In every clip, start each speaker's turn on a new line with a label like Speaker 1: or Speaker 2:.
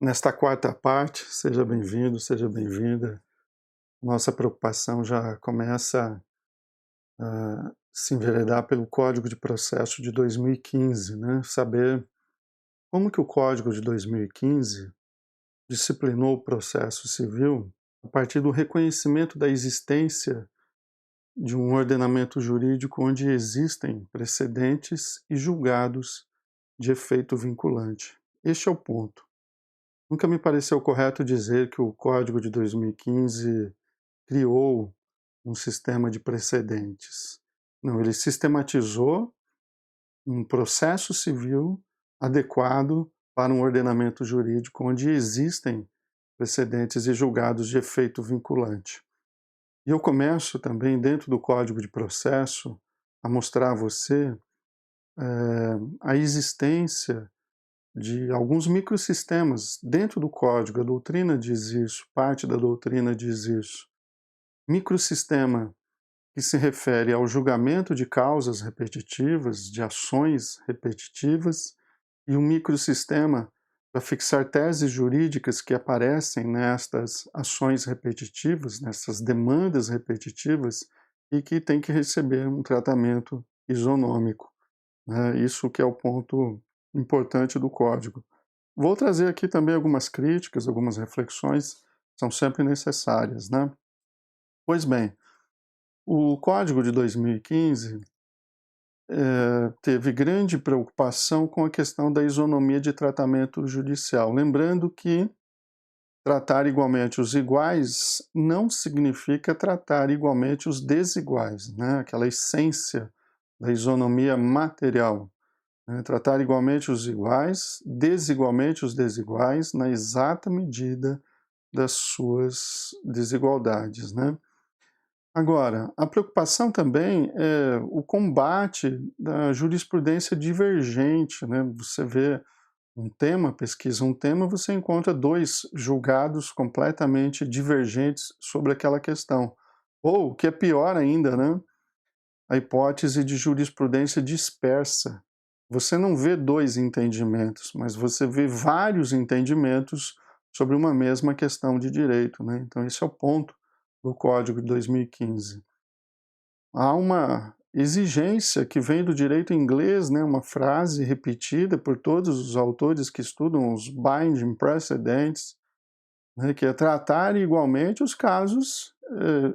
Speaker 1: Nesta quarta parte, seja bem-vindo, seja bem-vinda. Nossa preocupação já começa a se enveredar pelo Código de Processo de 2015, né? Saber como que o Código de 2015 disciplinou o processo civil a partir do reconhecimento da existência de um ordenamento jurídico onde existem precedentes e julgados de efeito vinculante. Este é o ponto. Nunca me pareceu correto dizer que o Código de 2015 criou um sistema de precedentes. Não, ele sistematizou um processo civil adequado para um ordenamento jurídico onde existem precedentes e julgados de efeito vinculante. E eu começo também, dentro do Código de Processo, a mostrar a você a existência de alguns microsistemas dentro do código. A doutrina diz isso, parte da doutrina diz isso. Microsistema que se refere ao julgamento de causas repetitivas, de ações repetitivas, e um microsistema para fixar teses jurídicas que aparecem nestas ações repetitivas, nessas demandas repetitivas, e que tem que receber um tratamento isonômico, né? Isso que é o ponto importante do código. Vou trazer aqui também algumas críticas, algumas reflexões, são sempre necessárias, né? Pois bem, o Código de 2015 teve grande preocupação com a questão da isonomia de tratamento judicial. Lembrando que tratar igualmente os iguais não significa tratar igualmente os desiguais, né? Aquela essência da isonomia material. Né? Tratar igualmente os iguais, desigualmente os desiguais, na exata medida das suas desigualdades, né? Agora, a preocupação também é o combate da jurisprudência divergente, né? Você vê um tema, pesquisa um tema, você encontra dois julgados completamente divergentes sobre aquela questão. Ou, o que é pior ainda, né? A hipótese de jurisprudência dispersa. Você não vê dois entendimentos, mas você vê vários entendimentos sobre uma mesma questão de direito, né? Então esse é o ponto do Código de 2015. Há uma exigência que vem do direito inglês, né? Uma frase repetida por todos os autores que estudam os binding precedents, né? Que é tratar igualmente os casos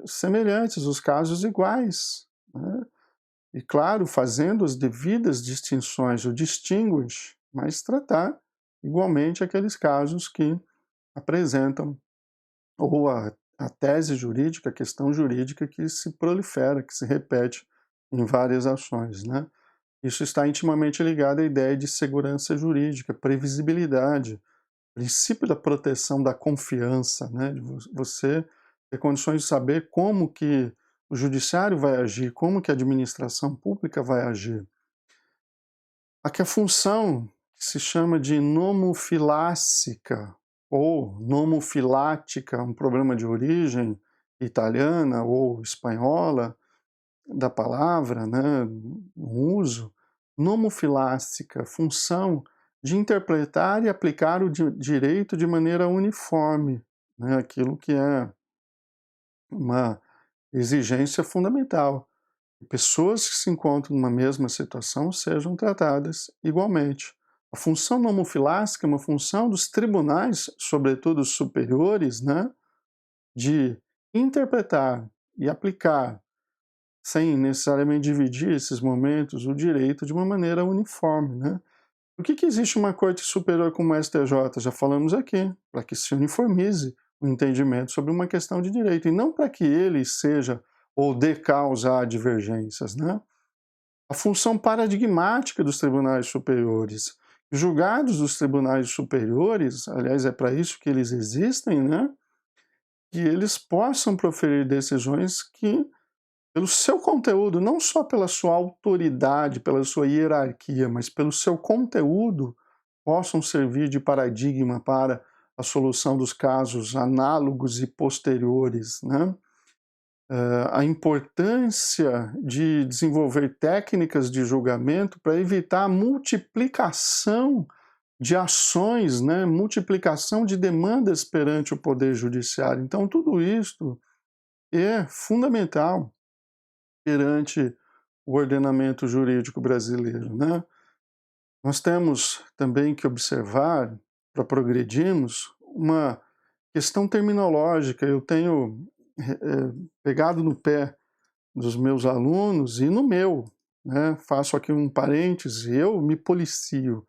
Speaker 1: semelhantes, os casos iguais, né? E, claro, fazendo as devidas distinções, o distinguish, mas tratar igualmente aqueles casos que apresentam, ou a tese jurídica, a questão jurídica que se prolifera, que se repete em várias ações, né? Isso está intimamente ligado à ideia de segurança jurídica, previsibilidade, princípio da proteção da confiança, né? De você ter condições de saber como que o judiciário vai agir, como que a administração pública vai agir. Aqui a função que se chama de nomofilásica ou nomofilática, um problema de origem italiana ou espanhola da palavra, né, no uso, nomofilásica, função de interpretar e aplicar o direito de maneira uniforme, né, aquilo que é uma exigência fundamental. Pessoas que se encontram numa mesma situação sejam tratadas igualmente. A função nomofilásica é uma função dos tribunais, sobretudo os superiores, né, de interpretar e aplicar, sem necessariamente dividir esses momentos, o direito de uma maneira uniforme, né? Por que existe uma corte superior como a STJ? Já falamos aqui, para que se uniformize o entendimento sobre uma questão de direito, e não para que ele seja ou dê causa a divergências, né? A função paradigmática dos tribunais superiores. Julgados dos tribunais superiores, aliás, é para isso que eles existem, né? Que eles possam proferir decisões que, pelo seu conteúdo, não só pela sua autoridade, pela sua hierarquia, mas pelo seu conteúdo, possam servir de paradigma para a solução dos casos análogos e posteriores, né? A importância de desenvolver técnicas de julgamento para evitar a multiplicação de ações, né, multiplicação de demandas perante o Poder Judiciário. Então, tudo isso é fundamental perante o ordenamento jurídico brasileiro, né? Nós temos também que observar, para progredirmos, uma questão terminológica. Eu tenho pegado no pé dos meus alunos e no meu, né? Faço aqui um parêntese, eu me policio.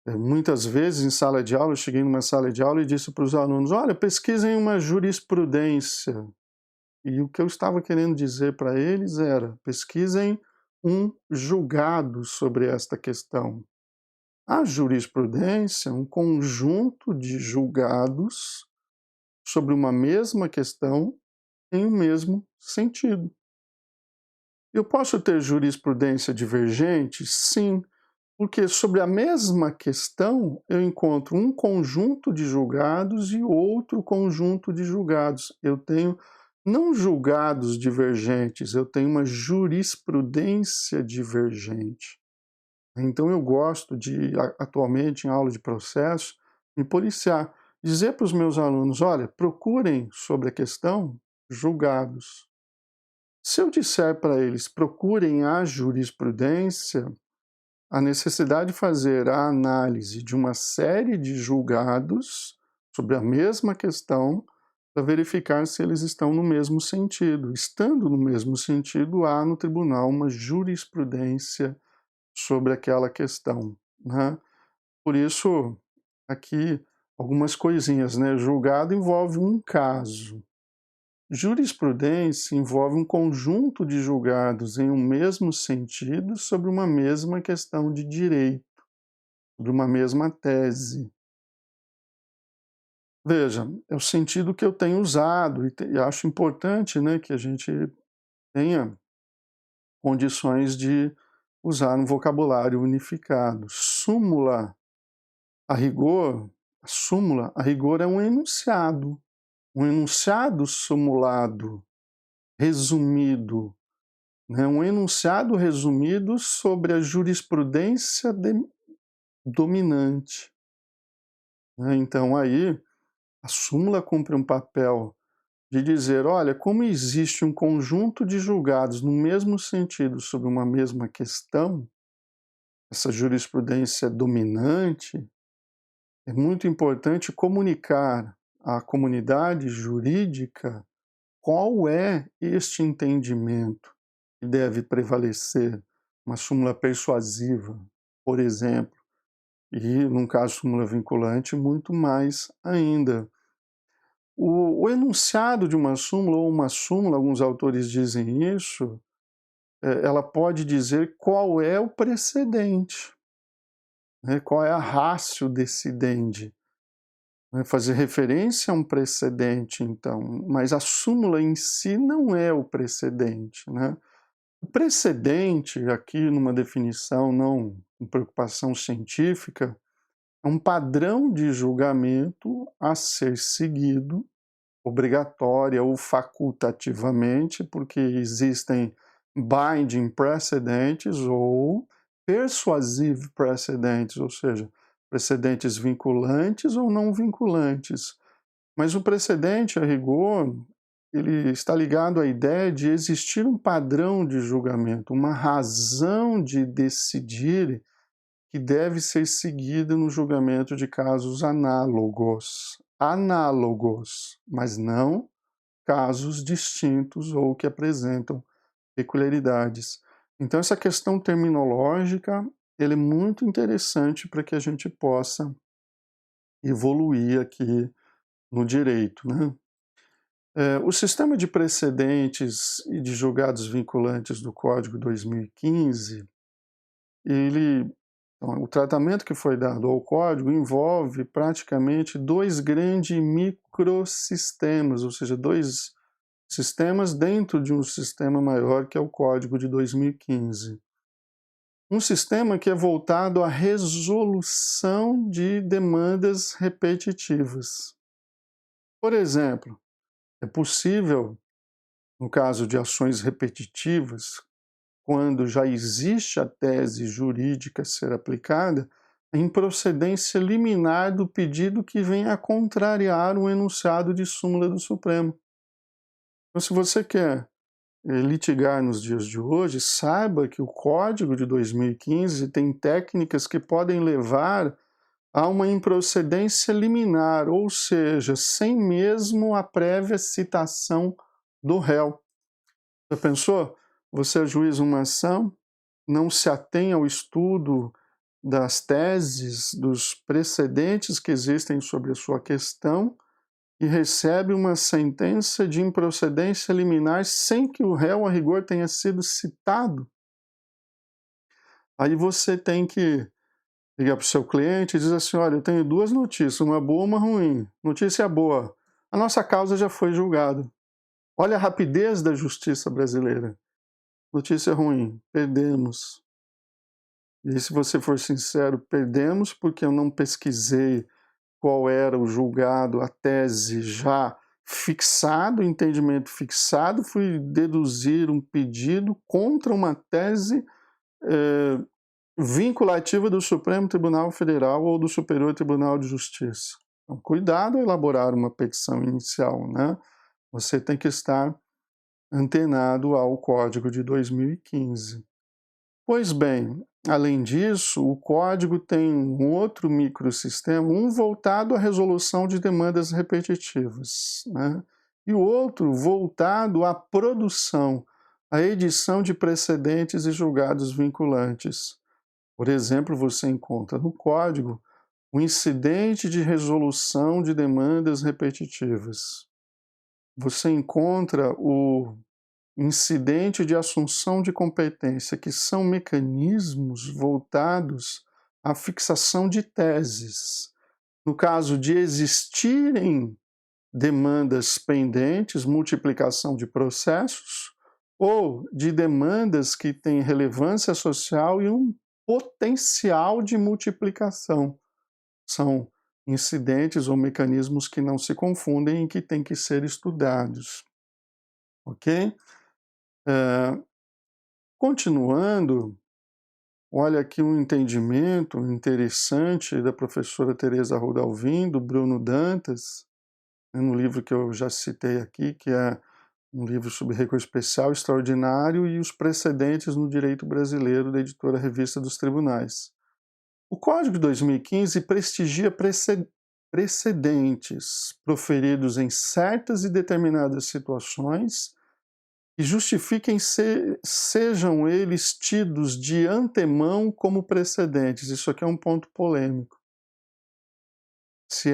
Speaker 1: Muitas vezes em sala de aula, eu cheguei numa sala de aula e disse para os alunos, olha, pesquisem uma jurisprudência. E o que eu estava querendo dizer para eles era, pesquisem um julgado sobre esta questão. A jurisprudência é um conjunto de julgados sobre uma mesma questão em um mesmo sentido. Eu posso ter jurisprudência divergente? Sim, porque sobre a mesma questão eu encontro um conjunto de julgados e outro conjunto de julgados. Eu tenho não julgados divergentes, eu tenho uma jurisprudência divergente. Então eu gosto de, atualmente em aula de processo, me policiar, dizer para os meus alunos, olha, procurem sobre a questão julgados. Se eu disser para eles, procurem a jurisprudência, a necessidade de fazer a análise de uma série de julgados sobre a mesma questão para verificar se eles estão no mesmo sentido. Estando no mesmo sentido, há no tribunal uma jurisprudência sobre aquela questão, né? Por isso, aqui, algumas coisinhas, né? Julgado envolve um caso. Jurisprudência envolve um conjunto de julgados em um mesmo sentido sobre uma mesma questão de direito, sobre uma mesma tese. Veja, é o sentido que eu tenho usado e acho importante, né, que a gente tenha condições de usar um vocabulário unificado. Súmula, a rigor, a súmula, a rigor é um enunciado sumulado, resumido, né? Um enunciado resumido sobre a jurisprudência dominante, né? Então aí a súmula cumpre um papel de dizer, olha, como existe um conjunto de julgados no mesmo sentido sobre uma mesma questão, essa jurisprudência dominante, é muito importante comunicar à comunidade jurídica qual é este entendimento que deve prevalecer, uma súmula persuasiva, por exemplo, e, num caso súmula vinculante, muito mais ainda. O enunciado de uma súmula, ou uma súmula, alguns autores dizem isso, ela pode dizer qual é o precedente, né, qual é a ratio decidendi, né, fazer referência a um precedente, então, mas a súmula em si não é o precedente, né? O precedente, aqui numa definição não com preocupação científica, é um padrão de julgamento a ser seguido, obrigatória ou facultativamente, porque existem binding precedentes ou persuasive precedentes, ou seja, precedentes vinculantes ou não vinculantes. Mas o precedente, a rigor, ele está ligado à ideia de existir um padrão de julgamento, uma razão de decidir que deve ser seguida no julgamento de casos análogos, mas não casos distintos ou que apresentam peculiaridades. Então essa questão terminológica, ele é muito interessante para que a gente possa evoluir aqui no direito, né? O sistema de precedentes e de julgados vinculantes do Código 2015, o tratamento que foi dado ao código envolve praticamente dois grandes microsistemas, ou seja, dois sistemas dentro de um sistema maior que é o Código de 2015. Um sistema que é voltado à resolução de demandas repetitivas. Por exemplo, é possível, no caso de ações repetitivas, quando já existe a tese jurídica a ser aplicada, a improcedência liminar do pedido que vem a contrariar o enunciado de súmula do Supremo. Então, se você quer litigar nos dias de hoje, saiba que o Código de 2015 tem técnicas que podem levar a uma improcedência liminar, ou seja, sem mesmo a prévia citação do réu. Já pensou? Você ajuiza uma ação, não se atém ao estudo das teses, dos precedentes que existem sobre a sua questão e recebe uma sentença de improcedência liminar sem que o réu, a rigor, tenha sido citado. Aí você tem que ligar para o seu cliente e dizer assim, olha, eu tenho duas notícias, uma boa e uma ruim. Notícia boa, a nossa causa já foi julgada. Olha a rapidez da justiça brasileira. Notícia ruim, perdemos. E se você for sincero, perdemos porque eu não pesquisei qual era o julgado, a tese já fixado, o entendimento fixado, fui deduzir um pedido contra uma tese vinculativa do Supremo Tribunal Federal ou do Superior Tribunal de Justiça. Então, cuidado ao elaborar uma petição inicial, né? Você tem que estar antenado ao Código de 2015. Pois bem, além disso, o código tem um outro microsistema, um voltado à resolução de demandas repetitivas, né? E o outro voltado à produção, à edição de precedentes e julgados vinculantes. Por exemplo, você encontra no código o incidente de resolução de demandas repetitivas. Você encontra o incidente de assunção de competência, que são mecanismos voltados à fixação de teses. No caso de existirem demandas pendentes, multiplicação de processos, ou de demandas que têm relevância social e um potencial de multiplicação. São incidentes ou mecanismos que não se confundem e que têm que ser estudados. Ok? Continuando, olha aqui um entendimento interessante da professora Teresa Rodalvin, do Bruno Dantas, no livro que eu já citei aqui, que é um livro sobre recurso especial extraordinário e os precedentes no direito brasileiro, da editora Revista dos Tribunais. O Código de 2015 prestigia precedentes proferidos em certas e determinadas situações e justifiquem sejam eles tidos de antemão como precedentes. Isso aqui é um ponto polêmico. Se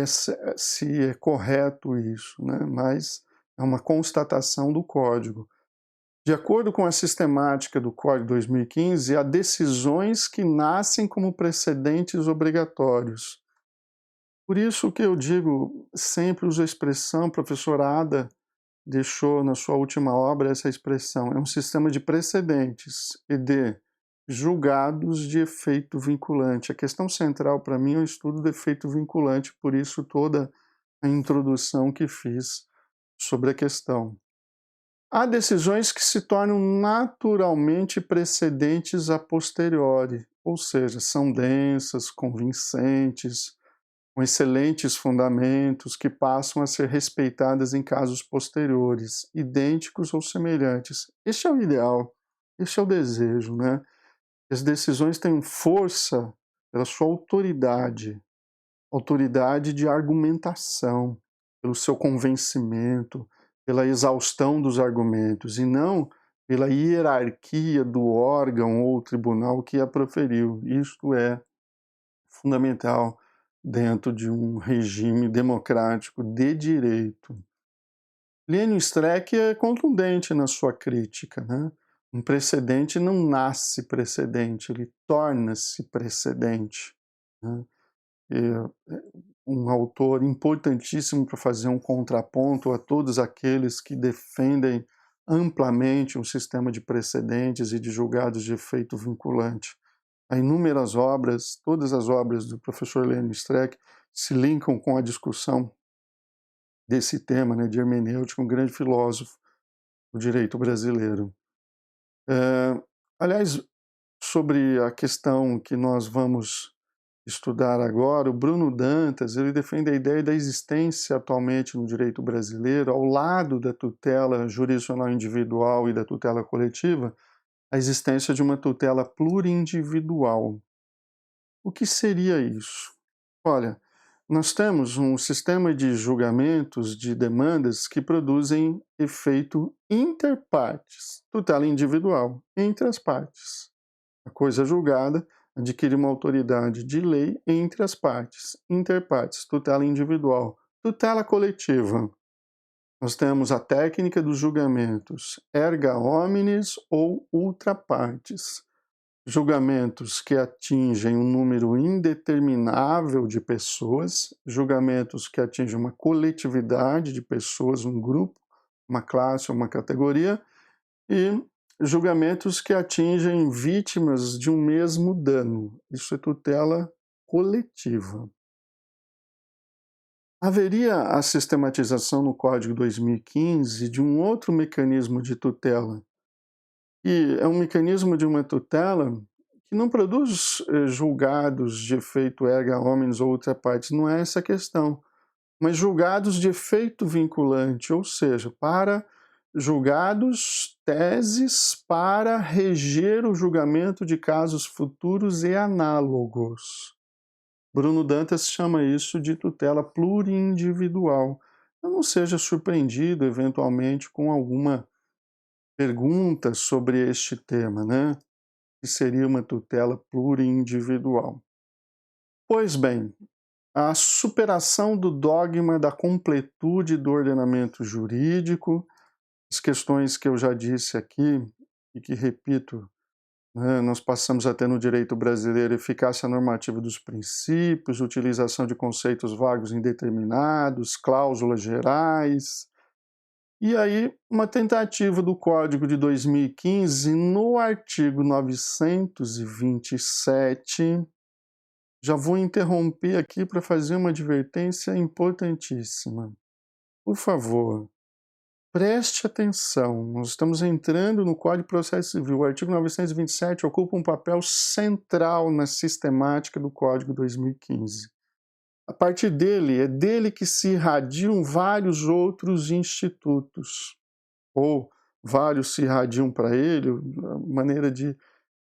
Speaker 1: é correto isso, né? Mas é uma constatação do Código. De acordo com a sistemática do Código 2015, há decisões que nascem como precedentes obrigatórios. Por isso que eu digo, sempre uso a expressão, professor Ada deixou na sua última obra essa expressão, é um sistema de precedentes e de julgados de efeito vinculante. A questão central para mim é o estudo do efeito vinculante, por isso toda a introdução que fiz sobre a questão. Há decisões que se tornam naturalmente precedentes a posteriori, ou seja, são densas, convincentes, com excelentes fundamentos que passam a ser respeitadas em casos posteriores, idênticos ou semelhantes. Este é o ideal, este é o desejo, né? As decisões têm força pela sua autoridade, autoridade de argumentação, pelo seu convencimento, pela exaustão dos argumentos, e não pela hierarquia do órgão ou tribunal que a proferiu. Isto é fundamental dentro de um regime democrático de direito. Lênio Streck é contundente na sua crítica, né? Um precedente não nasce precedente, ele torna-se precedente, né? Um autor importantíssimo para fazer um contraponto a todos aqueles que defendem amplamente um sistema de precedentes e de julgados de efeito vinculante. Há inúmeras obras, todas as obras do professor Lênio Streck se linkam com a discussão desse tema, né, de hermenêutica, um grande filósofo do direito brasileiro. Aliás, sobre a questão que nós vamos estudar agora, o Bruno Dantas, ele defende a ideia da existência atualmente no direito brasileiro, ao lado da tutela jurisdicional individual e da tutela coletiva, a existência de uma tutela plurindividual. O que seria isso? Olha, nós temos um sistema de julgamentos de demandas que produzem efeito interpartes, tutela individual entre as partes. A coisa julgada adquire uma autoridade de lei entre as partes, interpartes, tutela individual, tutela coletiva. Nós temos a técnica dos julgamentos erga omnes ou ultra partes, julgamentos que atingem um número indeterminável de pessoas, julgamentos que atingem uma coletividade de pessoas, um grupo, uma classe ou uma categoria, e julgamentos que atingem vítimas de um mesmo dano. Isso é tutela coletiva. Haveria a sistematização no Código 2015 de um outro mecanismo de tutela, que é um mecanismo de uma tutela que não produz julgados de efeito erga omnes ou outra partes, não é essa a questão, mas julgados de efeito vinculante, ou seja, para julgados, teses para reger o julgamento de casos futuros e análogos. Bruno Dantas chama isso de tutela plurindividual. Não seja surpreendido, eventualmente, com alguma pergunta sobre este tema, né? Que seria uma tutela plurindividual. Pois bem, a superação do dogma da completude do ordenamento jurídico, as questões que eu já disse aqui e que repito, né, nós passamos a ter no direito brasileiro eficácia normativa dos princípios, utilização de conceitos vagos e indeterminados, cláusulas gerais. E aí, uma tentativa do Código de 2015, no artigo 927, já vou interromper aqui para fazer uma advertência importantíssima. Por favor, preste atenção, nós estamos entrando no Código de Processo Civil. O artigo 927 ocupa um papel central na sistemática do Código 2015. A partir dele, é dele que se irradiam vários outros institutos, ou vários se irradiam para ele, a maneira de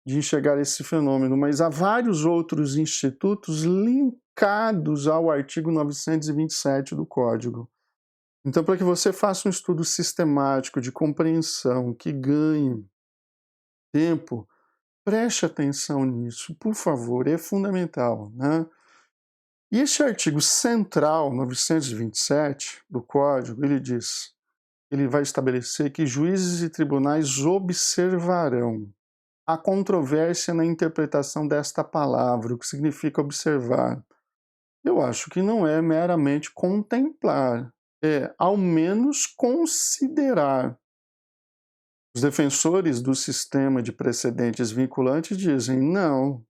Speaker 1: enxergar esse fenômeno, mas há vários outros institutos linkados ao artigo 927 do Código. Então, para que você faça um estudo sistemático de compreensão que ganhe tempo, preste atenção nisso, por favor, é fundamental, né? E este artigo central, 927 do Código, ele vai estabelecer que juízes e tribunais observarão. Há controvérsia na interpretação desta palavra, o que significa observar. Eu acho que não é meramente contemplar, é ao menos considerar. Os defensores do sistema de precedentes vinculantes dizem não,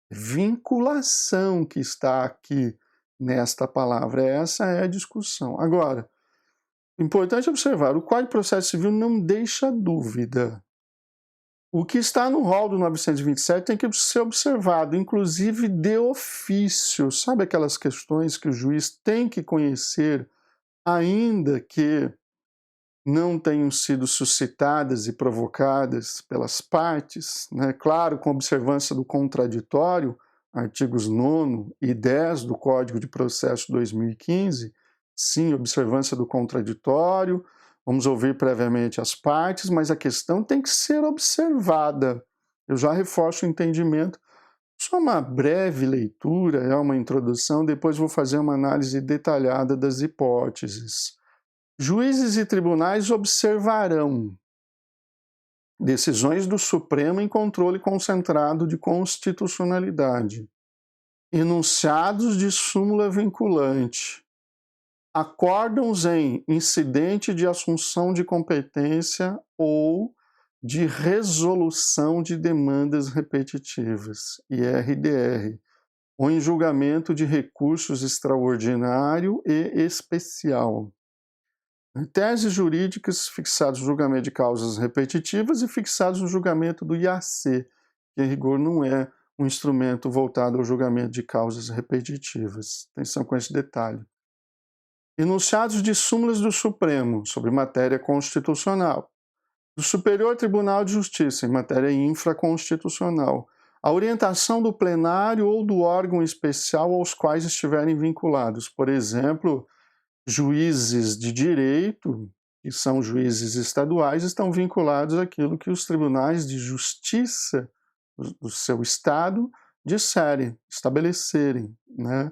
Speaker 1: vinculação que está aqui nesta palavra, essa é a discussão. Agora, importante observar, o Código de Processo Civil não deixa dúvida. O que está no rol do 927 tem que ser observado, inclusive de ofício. Sabe aquelas questões que o juiz tem que conhecer, ainda que não tenham sido suscitadas e provocadas pelas partes, né? Claro, com observância do contraditório, artigos 9 e 10 do Código de Processo 2015, sim, observância do contraditório, vamos ouvir previamente as partes, mas a questão tem que ser observada. Eu já reforço o entendimento. Só uma breve leitura, é uma introdução, depois vou fazer uma análise detalhada das hipóteses. Juízes e tribunais observarão decisões do Supremo em controle concentrado de constitucionalidade, enunciados de súmula vinculante, acórdãos em incidente de assunção de competência ou de resolução de demandas repetitivas, IRDR, ou em julgamento de recursos extraordinário e especial. Teses jurídicas fixadas no julgamento de causas repetitivas e fixadas no julgamento do IAC, que em rigor não é um instrumento voltado ao julgamento de causas repetitivas. Atenção com esse detalhe. Enunciados de súmulas do Supremo sobre matéria constitucional, do Superior Tribunal de Justiça em matéria infraconstitucional, a orientação do plenário ou do órgão especial aos quais estiverem vinculados, por exemplo, juízes de direito, que são juízes estaduais, estão vinculados àquilo que os tribunais de justiça do seu estado disserem, estabelecerem, né?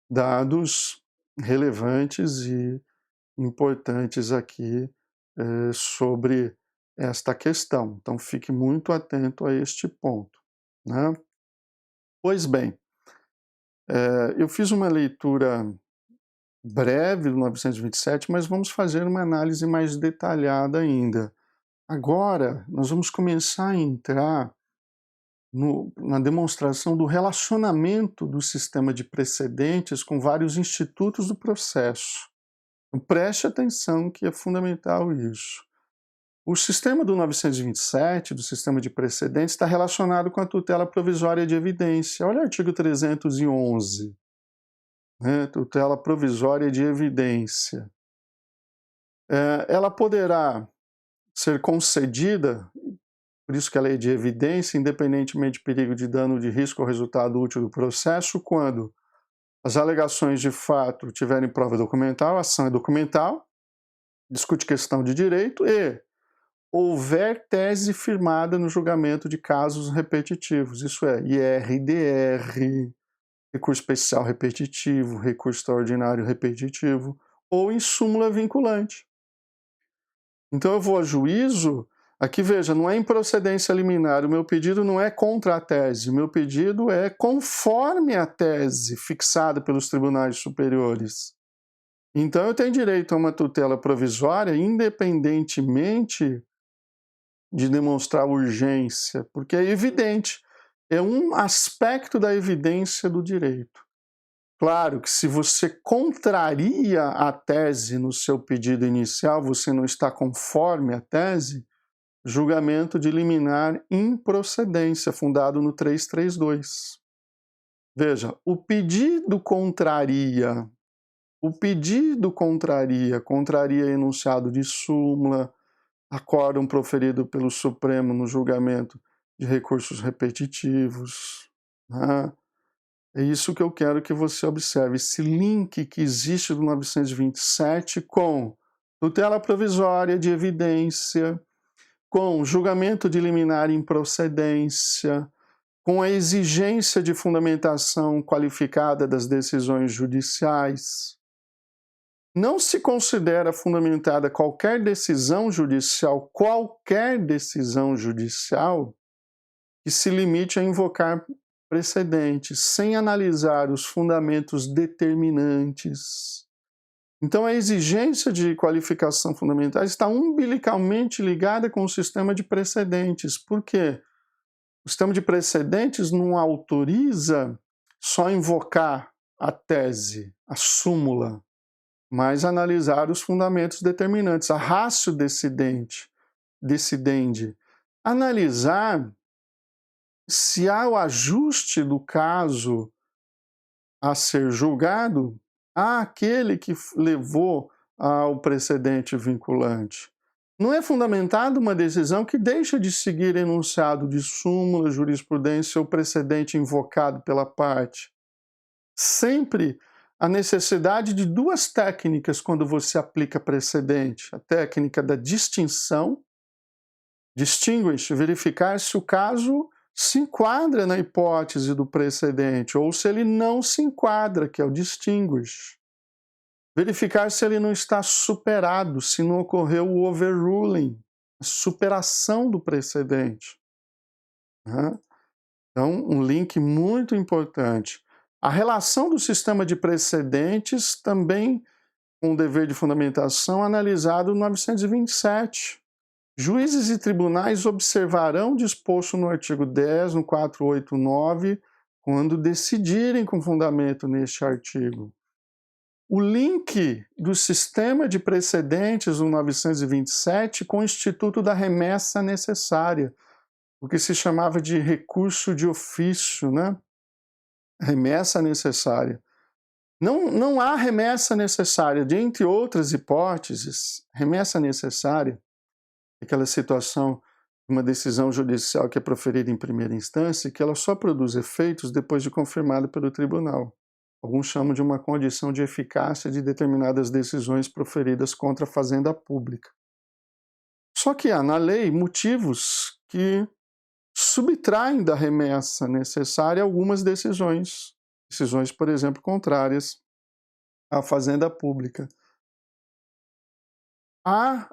Speaker 1: Dados relevantes e importantes aqui sobre esta questão. Então, fique muito atento a este ponto, né? Pois bem, eu fiz uma leitura breve do 927, mas vamos fazer uma análise mais detalhada ainda. Agora, nós vamos começar a entrar na demonstração do relacionamento do sistema de precedentes com vários institutos do processo. Então, preste atenção que é fundamental isso. O sistema do 927, do sistema de precedentes, está relacionado com a tutela provisória de evidência. Olha o artigo 311. Né, tutela provisória de evidência. Ela poderá ser concedida, por isso que a lei de evidência, independentemente de perigo de dano de risco ao resultado útil do processo, quando as alegações de fato tiverem prova documental, a ação é documental, discute questão de direito e houver tese firmada no julgamento de casos repetitivos, isso é, IR-DR, recurso especial repetitivo, recurso extraordinário repetitivo, ou em súmula vinculante. Então eu vou a juízo, aqui veja, não é improcedência liminar, o meu pedido não é contra a tese, o meu pedido é conforme a tese fixada pelos tribunais superiores. Então eu tenho direito a uma tutela provisória independentemente de demonstrar urgência, porque é evidente, é um aspecto da evidência do direito. Claro que se você contraria a tese no seu pedido inicial, você não está conforme a tese, julgamento de liminar improcedência, fundado no 332. Veja, o pedido contraria enunciado de súmula, acórdão proferido pelo Supremo no julgamento de recursos repetitivos, né? É isso que eu quero que você observe, esse link que existe do 927 com tutela provisória de evidência, com julgamento de liminar improcedência, com a exigência de fundamentação qualificada das decisões judiciais. Não se considera fundamentada qualquer decisão judicial que se limite a invocar precedentes, sem analisar os fundamentos determinantes. Então, a exigência de qualificação fundamental está umbilicalmente ligada com o sistema de precedentes. Por quê? O sistema de precedentes não autoriza só invocar a tese, a súmula, mas analisar os fundamentos determinantes, a ratio decidendi, analisar se há o ajuste do caso a ser julgado àquele que levou ao precedente vinculante. Não é fundamentada uma decisão que deixa de seguir enunciado de súmula, jurisprudência ou precedente invocado pela parte. Sempre a necessidade de duas técnicas quando você aplica precedente. A técnica da distinção, distinguish, verificar se o caso se enquadra na hipótese do precedente, ou se ele não se enquadra, que é o distinguish. Verificar se ele não está superado, se não ocorreu o overruling, a superação do precedente. Então, um link muito importante. A relação do sistema de precedentes também com o dever de fundamentação analisado no 927. Juízes e tribunais observarão o disposto no artigo 10, no 489, quando decidirem com fundamento neste artigo. O link do sistema de precedentes no 927 com o Instituto da Remessa Necessária. o que se chamava de recurso de ofício, né? Remessa necessária. Não há remessa necessária. Dentre outras hipóteses, remessa necessária, aquela situação de uma decisão judicial que é proferida em primeira instância e que ela só produz efeitos depois de confirmada pelo tribunal. Alguns chamam de uma condição de eficácia de determinadas decisões proferidas contra a fazenda pública. Só que há na lei motivos que subtraem da remessa necessária algumas decisões. Decisões, por exemplo, contrárias à fazenda pública. Há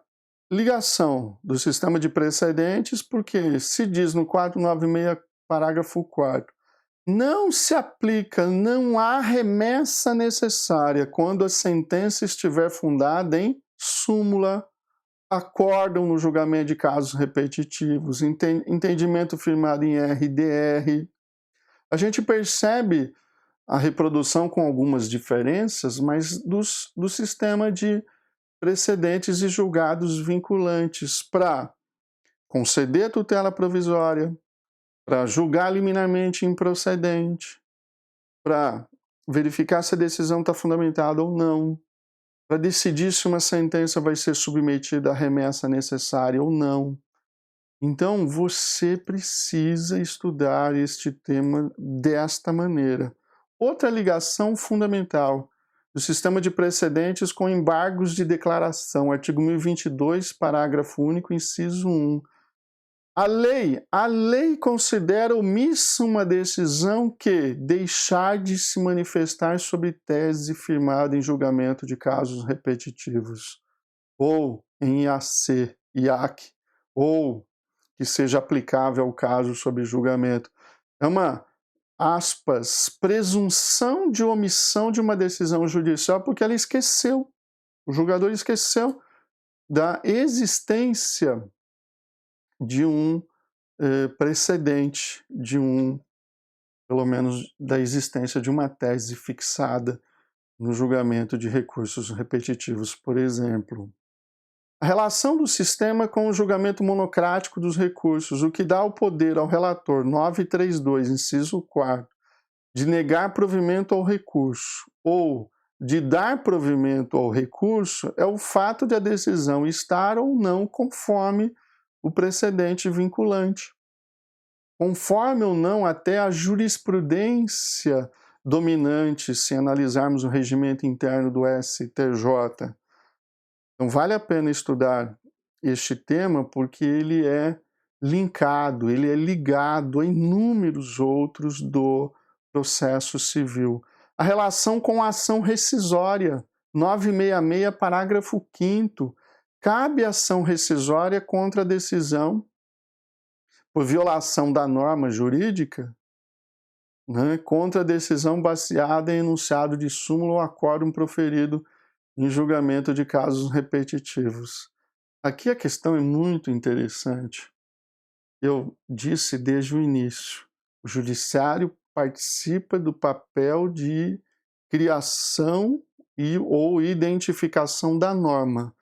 Speaker 1: ligação do sistema de precedentes, porque se diz no 496, parágrafo 4º, não se aplica, não há remessa necessária quando a sentença estiver fundada em súmula, acórdão no julgamento de casos repetitivos, entendimento firmado em RDR. A gente percebe a reprodução com algumas diferenças, mas do sistema de precedentes e julgados vinculantes para conceder a tutela provisória, para julgar liminarmente improcedente, para verificar se a decisão está fundamentada ou não, para decidir se uma sentença vai ser submetida à remessa necessária ou não. Então, você precisa estudar este tema desta maneira. Outra ligação fundamental do sistema de precedentes com embargos de declaração, artigo 1022, parágrafo único, inciso 1. A lei considera omissa uma decisão que deixar de se manifestar sobre tese firmada em julgamento de casos repetitivos, ou em IAC, ou que seja aplicável ao caso sob julgamento. É uma, aspas, presunção de omissão de uma decisão judicial porque ela esqueceu, o julgador esqueceu da existência de um precedente, pelo menos da existência de uma tese fixada no julgamento de recursos repetitivos, por exemplo. A relação do sistema com o julgamento monocrático dos recursos, o que dá o poder ao relator, 932, inciso 4º, de negar provimento ao recurso ou de dar provimento ao recurso, é o fato de a decisão estar ou não conforme o precedente vinculante. Conforme ou não até a jurisprudência dominante, se analisarmos o regimento interno do STJ. Então vale a pena estudar este tema porque ele é linkado, ele é ligado a inúmeros outros do processo civil. A relação com a ação rescisória, 966, parágrafo 5º, cabe ação rescisória contra a decisão por violação da norma jurídica, né, contra a decisão baseada em enunciado de súmula ou acórdão proferido em julgamento de casos repetitivos. Aqui a questão é muito interessante. Eu disse desde o início, o judiciário participa do papel de criação ou identificação da norma.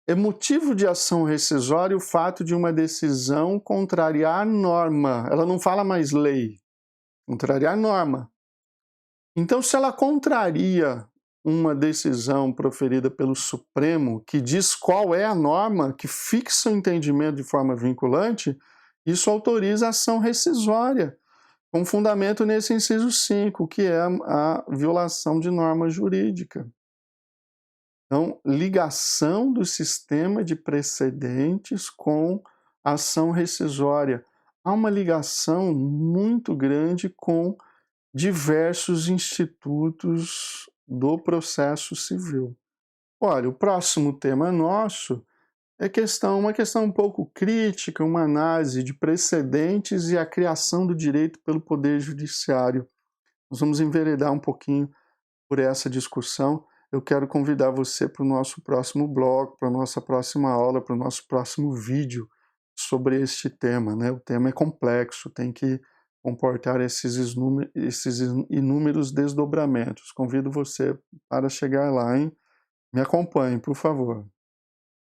Speaker 1: É motivo de ação rescisória o fato de uma decisão contrariar a norma. Ela não fala mais lei, contrariar a norma. Então, se ela contraria uma decisão proferida pelo Supremo que diz qual é a norma que fixa o entendimento de forma vinculante, isso autoriza a ação rescisória, com fundamento nesse inciso 5, que é a violação de norma jurídica. Então, ligação do sistema de precedentes com a ação rescisória. Há uma ligação muito grande com diversos institutos do processo civil. Olha, o próximo tema nosso é uma questão um pouco crítica, uma análise de precedentes e a criação do direito pelo Poder Judiciário. Nós vamos enveredar um pouquinho por essa discussão. Eu quero convidar você para o nosso próximo blog, para a nossa próxima aula, para o nosso próximo vídeo sobre este tema, né? O tema é complexo, tem que comportar esses inúmeros desdobramentos. Convido você para chegar lá, hein? Me acompanhe, por favor.